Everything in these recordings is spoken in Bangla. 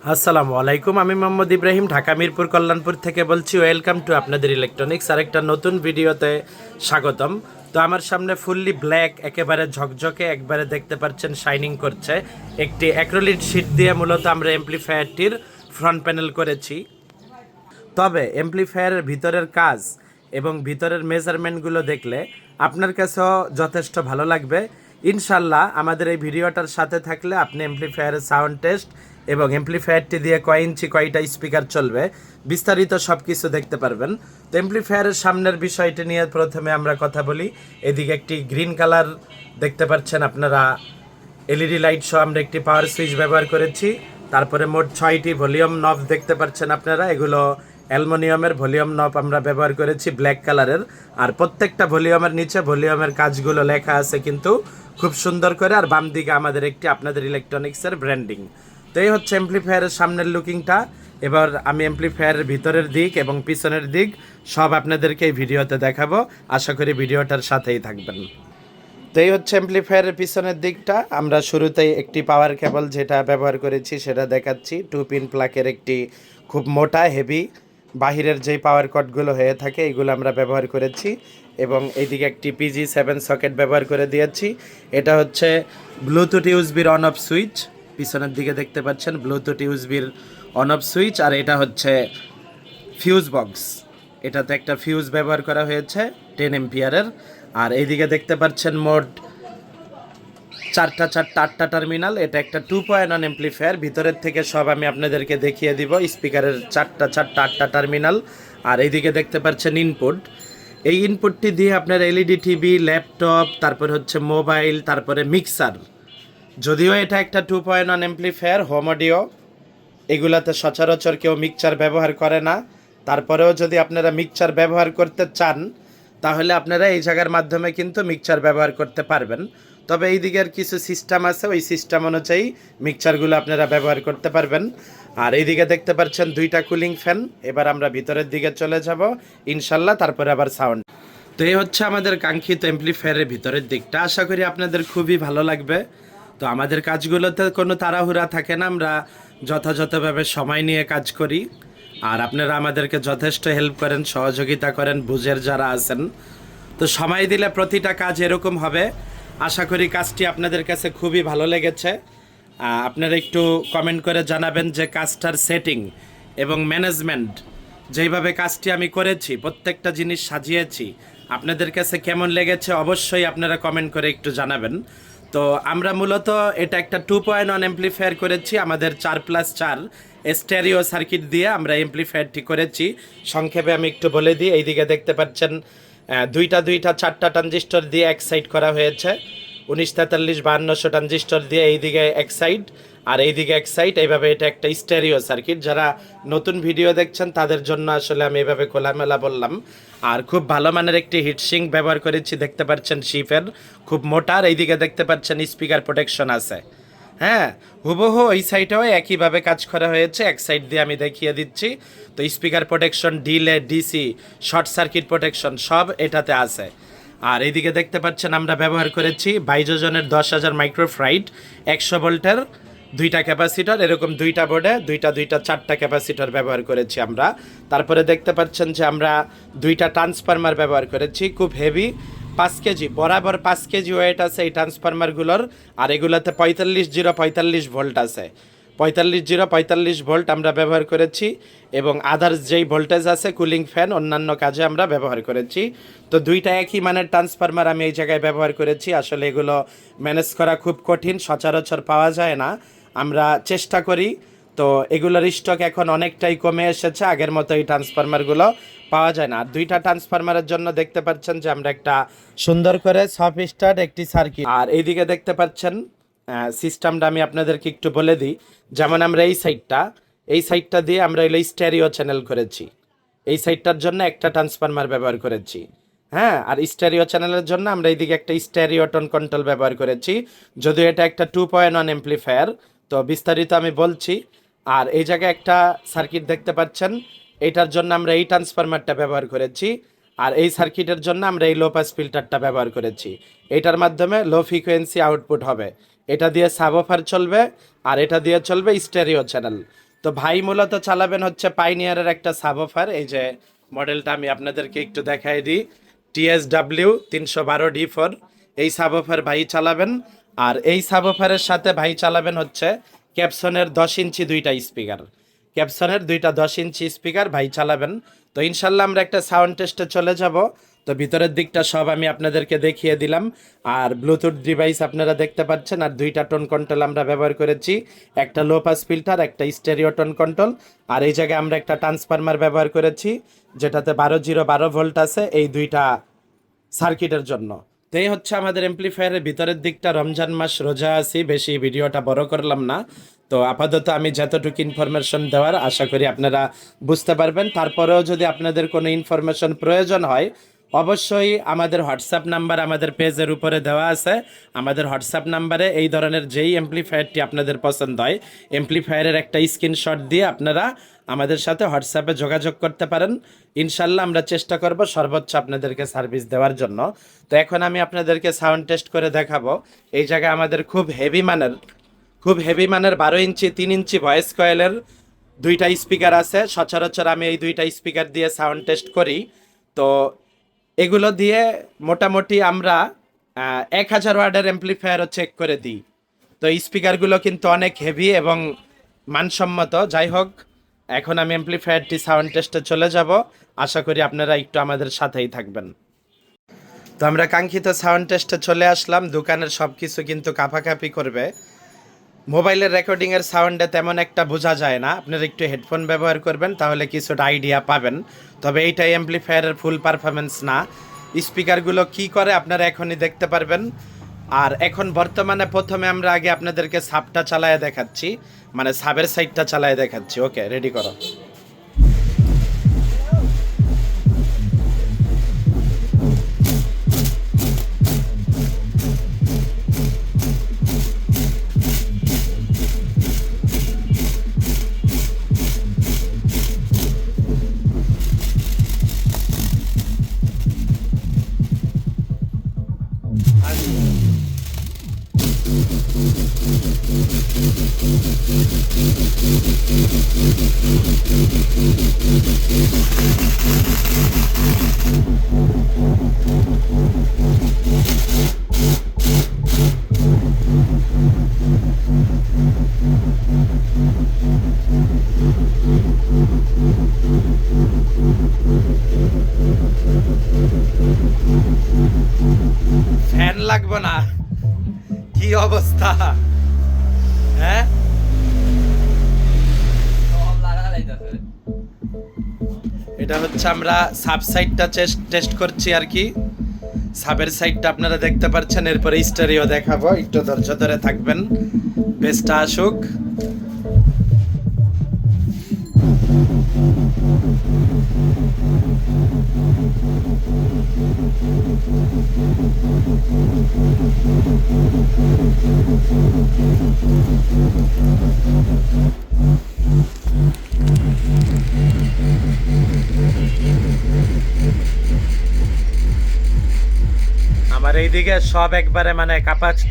আসসালামু আলাইকুম, আমি মোহাম্মদ ইব্রাহিম ঢাকা মিরপুর কল্যাণপুর থেকে বলছি। ওয়েলকাম টু আপনাদের ইলেকট্রনিক্স আর একটা নতুন ভিডিওতে স্বাগতম। তো আমার সামনে ফুললি ব্ল্যাক, একেবারে ঝকঝকে, একবারে দেখতে পাচ্ছেন শাইনিং করছে একটি অ্যাক্রিলিক শীট দিয়ে মূলত আমরা এমপ্লিফায়ারটির ফ্রন্ট প্যানেল করেছি। তবে এমপ্লিফায়ারের ভিতরের কাজ এবং ভিতরের মেজারমেন্টগুলো দেখলে আপনার কাছেও যথেষ্ট ভালো লাগবে ইনশাল্লাহ। আমাদের এই ভিডিওটার সাথে থাকলে আপনি এমপ্লিফায়ারের সাউন্ড টেস্ট এবং এমপ্লিফায়ারটি দিয়ে কয় ইঞ্চি কয়টা স্পিকার চলবে বিস্তারিত সব কিছু দেখতে পারবেন। তো এমপ্লিফায়ারের সামনের বিষয়টি নিয়ে প্রথমে আমরা কথা বলি। এদিকে একটি গ্রিন কালার দেখতে পাচ্ছেন আপনারা, এলইডি লাইট সহ আমরা একটি পাওয়ার সুইচ ব্যবহার করেছি। তারপরে মোট 6টি ভলিউম নব দেখতে পাচ্ছেন আপনারা, এগুলো অ্যালুমিনিয়ামের ভলিউম নব আমরা ব্যবহার করেছি ব্ল্যাক কালারের। আর প্রত্যেকটা ভলিউমের নিচে ভলিউমের কাজগুলো লেখা আছে কিন্তু খুব সুন্দর করে। আর বাম দিকে আমাদের একটি আপনাদের ইলেকট্রনিক্সের ব্র্যান্ডিং। তো এই হচ্ছে এমপ্লিফায়ারের সামনের লুকিংটা। এবার আমি এমপ্লিফায়ারের ভিতরের দিক এবং পিছনের দিক সব আপনাদেরকে এই ভিডিওতে দেখাবো। আশা করি ভিডিওটার সাথেই থাকবেন। তো এই হচ্ছে এমপ্লিফায়ারের পিছনের দিকটা। আমরা শুরুতেই একটি পাওয়ার কেবল যেটা ব্যবহার করেছি সেটা দেখাচ্ছি। 2 পিন প্লাকের একটি খুব মোটা হেভি বাহিরের যেই পাওয়ার কটগুলো হয়ে থাকে এগুলো আমরা ব্যবহার করেছি। এবং এইদিকে একটি PG7 সকেট ব্যবহার করে দিয়েছি। এটা হচ্ছে ব্লুটুথ ইউএসবির অন অফ সুইচ, পিছনের দিকে দেখতে পাচ্ছেন ব্লুটুথ ইউএসবির অন অফ সুইচ। আর এটা হচ্ছে ফিউজ বক্স, এটাতে একটা ফিউজ ব্যবহার করা হয়েছে 10 এম্পিয়ারের। আর এইদিকে দেখতে পাচ্ছেন মোট চারটা 8টা টার্মিনাল। এটা একটা 2.1 এমপ্লিফায়ার। ভিতরের থেকে সব আমি আপনাদেরকে দেখিয়ে দিব। স্পিকারের 8টা টার্মিনাল। আর এইদিকে দেখতে পাচ্ছেন ইনপুট। এই ইনপুটটি দিয়ে আপনার এলইডি টিভি, ল্যাপটপ, তারপর হচ্ছে মোবাইল, তারপরে মিক্সার। যদিও এটা একটা 2.1 এমপ্লিফায়ার, হোম অডিও, এগুলাতে সচরাচর কেউ মিক্সচার ব্যবহার করে না। তারপরেও যদি আপনারা মিক্সচার ব্যবহার করতে চান তাহলে আপনারা এই জায়গার মাধ্যমে কিন্তু মিক্সচার ব্যবহার করতে পারবেন। তবে এই দিকের কিছু সিস্টেম আছে, ওই সিস্টেম অনুযায়ী মিক্সচারগুলো আপনারা ব্যবহার করতে পারবেন। আর এইদিকে দেখতে পাচ্ছেন 2টা কুলিং ফ্যান। এবার আমরা ভিতরের দিকে চলে যাব ইনশাল্লাহ, তারপরে আবার সাউন্ড। তো এই হচ্ছে আমাদের কাঙ্ক্ষিত এমপ্লিফায়ারের ভিতরের দিকটা। আশা করি আপনাদের খুবই ভালো লাগবে। তো আমাদের কাজগুলোতে কোনো তাড়াহুড়া থাকে না, আমরা যথাযথভাবে সময় নিয়ে কাজ করি। আর আপনারা আমাদেরকে যথেষ্ট হেল্প করেন, সহযোগিতা করেন, বুঝের যারা আছেন। তো সময় দিলে প্রতিটা কাজ এরকম হবে। আশা করি কাজটি আপনাদের কাছে খুবই ভালো লেগেছে। আপনারা একটু কমেন্ট করে জানাবেন যে কাজটার সেটিং এবং ম্যানেজমেন্ট, যেইভাবে কাজটি আমি করেছি, প্রত্যেকটা জিনিস সাজিয়েছি, আপনাদের কাছে কেমন লেগেছে অবশ্যই আপনারা কমেন্ট করে একটু জানাবেন। তো আমরা মূলত এটা একটা 2.1 এমপ্লিফায়ার করেছি। আমাদের 4+4 স্টেরিও সার্কিট দিয়ে আমরা এমপ্লিফায়ারটি করেছি। সংক্ষেপে আমি একটু বলে দিই। এইদিকে দেখতে পাচ্ছেন দুইটা 4টা ট্রানজিস্টর দিয়ে এক সাইড করা হয়েছে, 1943-5200 ট্রানজিস্টর দিয়ে এইদিকে এক সাইড আর এইদিকে এক সাইড। এইভাবে এটা একটা স্টেরিও সার্কিট। যারা নতুন ভিডিও দেখছেন তাদের জন্য আসলে আমি এভাবে খোলামেলা বললাম। আর খুব ভালো মানের একটি হিটসিঙ্ক ব্যবহার করেছি, দেখতে পাচ্ছেন শিফের, খুব মোটার। এইদিকে দেখতে পাচ্ছেন স্পিকার প্রোটেকশন আছে। হ্যাঁ, হুবহু ওই সাইডেও একইভাবে কাজ করা হয়েছে। এক সাইড দিয়ে আমি দেখিয়ে দিচ্ছি। তো speaker protection, delay, DC, short circuit protection সব এটাতে আছে। আর এইদিকে দেখতে পাচ্ছেন আমরা ব্যবহার করেছি বাইজোজনের 10,000 মাইক্রোফ্রাইড 100 ভোল্টের 2টা ক্যাপাসিটর। এরকম 2টা বোর্ডে 4টা ক্যাপাসিটর ব্যবহার করেছি আমরা। তারপরে দেখতে পাচ্ছেন যে আমরা 2টা ট্রান্সফরমার ব্যবহার করেছি, খুব হেভি, 5 কেজি বরাবর 5 কেজি ওয়েট আছে এই ট্রান্সফরমারগুলোর। আর এগুলোতে 45 ভোল্ট আছে, 45 ভোল্ট আমরা ব্যবহার করেছি। এবং আদার্স যেই ভোল্টেজ আছে, কুলিং ফ্যান, অন্যান্য কাজে আমরা ব্যবহার করেছি। তো 2টা একই মানের ট্রান্সফরমার আমি এই জায়গায় ব্যবহার করেছি। আসলে এগুলো ম্যানেজ করা খুব কঠিন, সচরাচর পাওয়া যায় না, আমরা চেষ্টা করি। তো এগুলোর স্টক এখন অনেকটাই কমে এসেছে, আগের মতো এই ট্রান্সফরমারগুলো পাওয়া যায় না। আর 2টা ট্রান্সফরমারের জন্য দেখতে পাচ্ছেন যে আমরা একটা সুন্দর করে সফট একটি সার্কিট। আর এইদিকে দেখতে পাচ্ছেন সিস্টেমটা আমি আপনাদেরকে একটু বলে দিই। যেমন আমরা এই সাইডটা দিয়ে আমরা এলো স্টেরিও চ্যানেল করেছি। এই সাইডটার জন্য একটা ট্রান্সফরমার ব্যবহার করেছি। হ্যাঁ, আর স্টেরিও চ্যানেলের জন্য আমরা এইদিকে একটা স্টেরিও টোন কন্ট্রোল ব্যবহার করেছি। যদিও এটা একটা 2.1 এমপ্লিফায়ার, তো বিস্তারিত আমি বলছি। আর এই জায়গায় একটা সার্কিট দেখতে পাচ্ছেন, এইটার জন্য আমরা এই ট্রান্সফরমারটা ব্যবহার করেছি। আর এই সার্কিটের জন্য আমরা এই লো পাস ফিল্টারটা ব্যবহার করেছি। এটার মাধ্যমে লো ফ্রিকোয়েন্সি আউটপুট হবে। এটা দিয়ে সাবওফার চলবে আর এটা দিয়ে চলবে স্টেরিও চ্যানেল। তো ভাই মূলত চালাবেন হচ্ছে পাইনিয়ারের একটা সাবওফার, এই যে মডেলটা আমি আপনাদেরকে একটু দেখাই দিই, TSW 312D4, এই সাবওফার ভাই চালাবেন। আর এই সাবওফারের সাথে ভাই চালাবেন হচ্ছে ক্যাপসনের 10 ইঞ্চি দুইটা স্পিকার, ক্যাপসনের দুইটা 10 ইঞ্চি স্পিকার ভাই চালাবেন। তো ইনশাল্লাহ আমরা একটা সাউন্ড টেস্টে চলে যাব। তো ভিতরের দিকটা সব আমি আপনাদেরকে দেখিয়ে দিলাম। আর ব্লুটুথ ডিভাইস আপনারা দেখতে পাচ্ছেন, আর দুইটা টোন কন্ট্রোল আমরা ব্যবহার করেছি, একটা লো পাস ফিল্টার, একটা স্টেরিও টোন কন্ট্রোল। আর এই জায়গায় আমরা একটা ট্রান্সফরমার ব্যবহার করেছি যেটাতে 12 ভোল্ট আছে এই দুইটা সার্কিটের জন্য। তো এই হচ্ছে আমাদের এমপ্লিফায়ারের ভিতরের দিকটা। রমজান মাস, রোজা আছি, বেশি ভিডিওটা বড় করলাম না। তো আপাতত আমি যতটুকু ইনফরমেশন দেওয়ার আশা করি আপনারা বুঝতে পারবেন। তারপরেও যদি আপনাদের কোনো ইনফরমেশন প্রয়োজন হয়, অবশ্যই আমাদের হোয়াটসঅ্যাপ নাম্বার আমাদের পেজের উপরে দেওয়া আছে। আমাদের হোয়াটসঅ্যাপ নাম্বারে এই ধরনের যেই এমপ্লিফায়ারটি আপনাদের পছন্দ হয়, এমপ্লিফায়ারের একটা স্ক্রিনশট দিয়ে আপনারা আমাদের সাথে হোয়াটসঅ্যাপে যোগাযোগ করতে পারেন। ইনশাল্লাহ আমরা চেষ্টা করব সর্বোচ্চ আপনাদেরকে সার্ভিস দেওয়ার জন্য। তো এখন আমি আপনাদেরকে সাউন্ড টেস্ট করে দেখাবো। এই জায়গায় আমাদের খুব হেভি মানের 12 ইঞ্চি 3 ইঞ্চি ভয়েস কয়েলের দুইটা স্পিকার আছে। সচরাচর আমি এই দুইটা স্পিকার দিয়ে সাউন্ড টেস্ট করি। তো এগুলো দিয়ে মোটামুটি আমরা 1000 ওয়াটের অ্যাম্প্লিফায়ারও চেক করে দিই। তো এই স্পিকারগুলো কিন্তু অনেক হেভি এবং মানসম্মত। যাই হোক, এখন আমি অ্যাম্প্লিফায়ারটি সাউন্ড টেস্টে চলে যাব। আশা করি আপনারা একটু আমাদের সাথেই থাকবেন। তো আমরা কাঙ্ক্ষিত সাউন্ড টেস্টে চলে আসলাম। দোকানের সব কিছু কিন্তু কাঁপাকাঁপি করবে। মোবাইলের রেকর্ডিংয়ের সাউন্ডে তেমন একটা বোঝা যায় না, আপনারা একটু হেডফোন ব্যবহার করবেন তাহলে কিছুটা আইডিয়া পাবেন। তবে এইটাই অ্যাম্প্লিফায়ারের ফুল পারফরমেন্স না। স্পিকারগুলো কি করে আপনারা এখনই দেখতে পারবেন। আর এখন বর্তমানে প্রথমে আমরা আগে আপনাদেরকে সাবটা চালায় দেখাচ্ছি, মানে সাবের সাইডটা চালায় দেখাচ্ছি। ওকে, রেডি করো। ফ্যান লাগবে না, কি অবস্থা! হ্যাঁ, এটা হচ্ছে আমরা সাব সাইডটা টেস্ট করছি আর কি। সাবের সাইডটা আপনারা দেখতে পাচ্ছেন, এরপরে স্টেরিও দেখাবো, একটু ধৈর্য ধরে থাকবেন, বেসটা আসুক। আমার এইদিকে সব একবারে মানে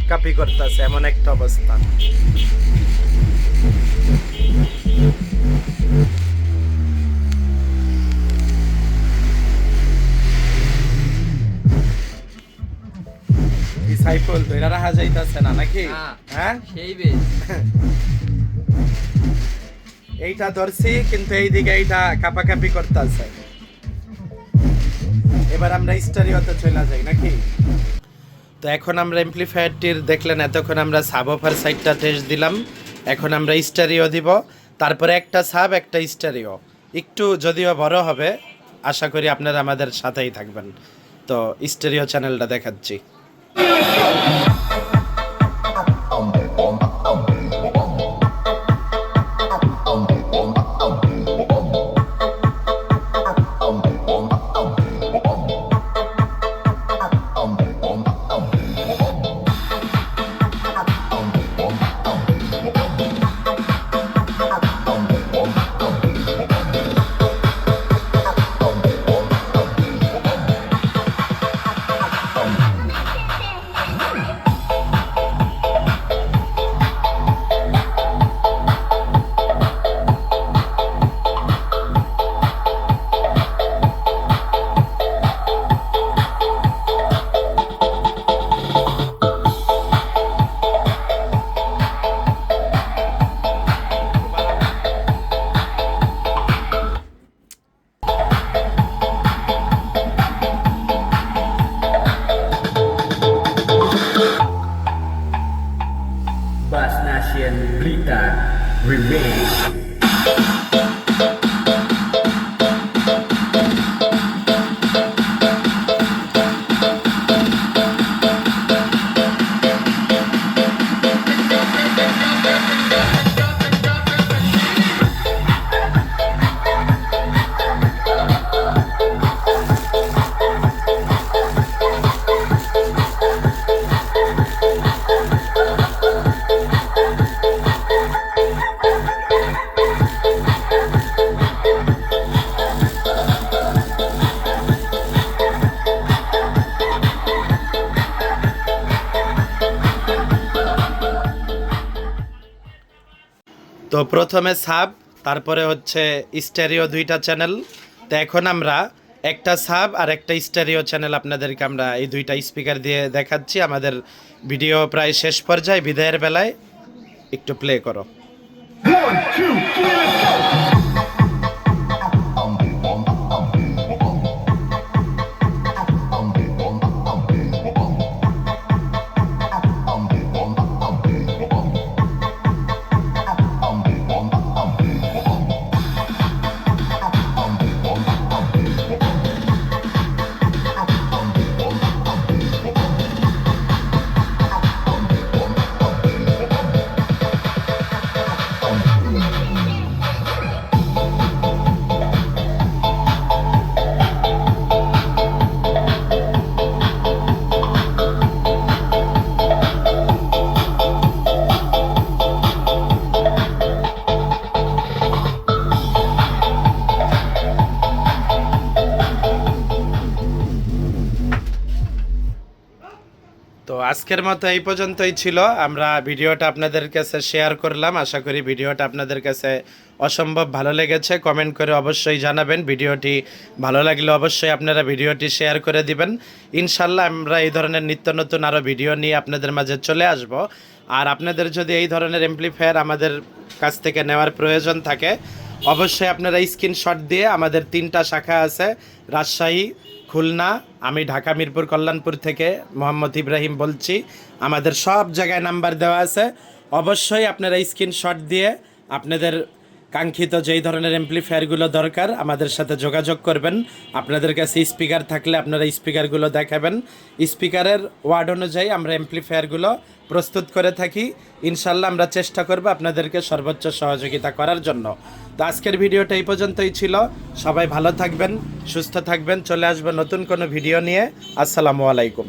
কাঁপি করতেছে, এমন একটা অবস্থা। সাইফুল ধইরা রাখা যাইতাছে না নাকি? হ্যাঁ, সেই বেশ। এইটা ধরছি কিন্তু এইদিকে এইটা কাঁপাকাঁপি করতেছে। এবার আমরা স্টেরিওতে চলে যাই নাকি? তো এখন আমরা এমপ্লিফায়ারটির দেখলেন, এতক্ষণ আমরা সাবওফার সাইডটা টেস্ট দিলাম। এখন আমরা স্টেরিও দিব, তারপরে একটা সাব একটা স্টেরিও, একটু যদিও বড় হবে। আশা করি আপনারা আমাদের সাথেই থাকবেন। তো স্টেরিও চ্যানেলটা দেখাচ্ছি। তো প্রথমে সাব, তারপরে হচ্ছে স্টেরিও দুইটা চ্যানেল। তো এখন আমরা একটা সাব আর একটা স্টেরিও চ্যানেল আপনাদেরকে আমরা এই দুইটা স্পিকার দিয়ে দেখাচ্ছি। আমাদের ভিডিও প্রায় শেষ পর্যায়ে, বিদায়ের বেলায় একটু প্লে করো। 1, 2, 3, let's go! তো আজকের মতো এই পর্যন্তই ছিল। আমরা ভিডিওটা আপনাদের কাছে শেয়ার করলাম। আশা করি ভিডিওটা আপনাদের কাছে অসম্ভব ভালো লেগেছে। কমেন্ট করে অবশ্যই জানাবেন। ভিডিওটি ভালো লাগলে অবশ্যই আপনারা ভিডিওটি শেয়ার করে দিবেন। ইনশাল্লাহ আমরা এই ধরনের নিত্য নতুন আরও ভিডিও নিয়ে আপনাদের মাঝে চলে আসব। আর আপনাদের যদি এই ধরনের এমপ্লিফায়ার আমাদের কাছ থেকে নেওয়ার প্রয়োজন থাকে, অবশ্যই আপনারা স্ক্রিনশট দিয়ে, আমাদের 3টা শাখা আছে, রাজশাহী, খুলনা, আমি ঢাকা মিরপুর কল্যাণপুর থেকে মোহাম্মদ ইব্রাহিম বলছি। আমাদের সব জায়গায় নাম্বার দেওয়া আছে। অবশ্যই আপনারা স্ক্রিনশট দিয়ে আপনাদের কাঙ্ক্ষিত যেই ধরনের এমপ্লিফায়ারগুলো দরকার আমাদের সাথে যোগাযোগ করবেন। আপনাদের কাছে স্পিকার থাকলে আপনারা স্পিকারগুলো দেখাবেন। স্পিকারের ওয়ার্ড অনুযায়ী আমরা এমপ্লিফায়ারগুলো প্রস্তুত করে থাকি। ইনশাল্লাহ আমরা চেষ্টা করব আপনাদেরকে সর্বোচ্চ সহযোগিতা করার জন্য। তো আজকের ভিডিওটা এই পর্যন্তই ছিল। সবাই ভালো থাকবেন, সুস্থ থাকবেন। চলে আসবো নতুন কোনো ভিডিও নিয়ে। আসসালামু আলাইকুম।